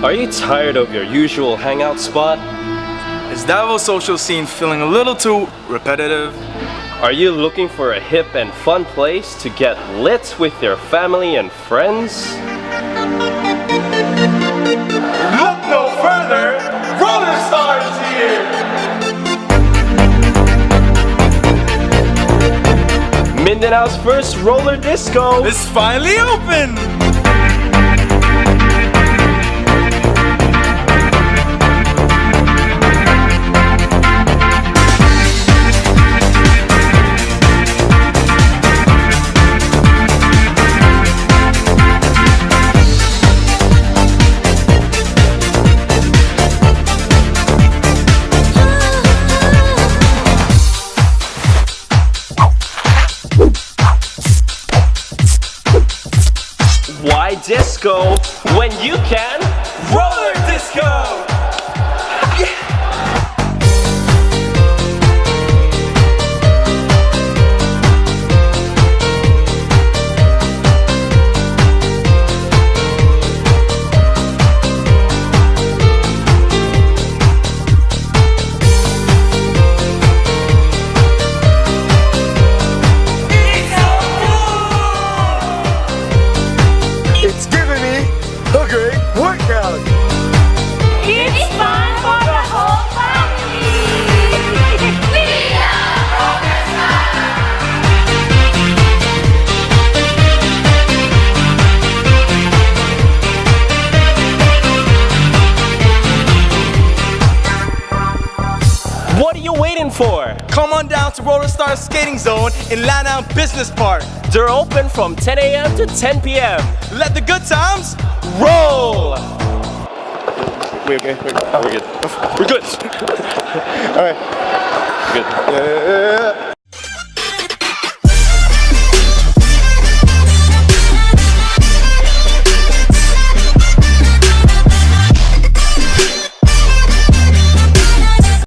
Are you tired of your usual hangout spot? Is Davao social scene feeling a little too repetitive? Are you looking for a hip and fun place to get lit with your family and friends? Look no further! Roller Stars here! Mindanao's first roller disco It's finally open! Why disco when you can roller disco? It's giving me a great workout! It's fun for the whole family! We love roller What are you waiting for? Come on down to Roller Stars Skating Zone in Lanao Business Park. They're open from 10 a.m. to 10 p.m. Let the good times Roll! We okay? We're good. We're good. Alright. Good. Yeah.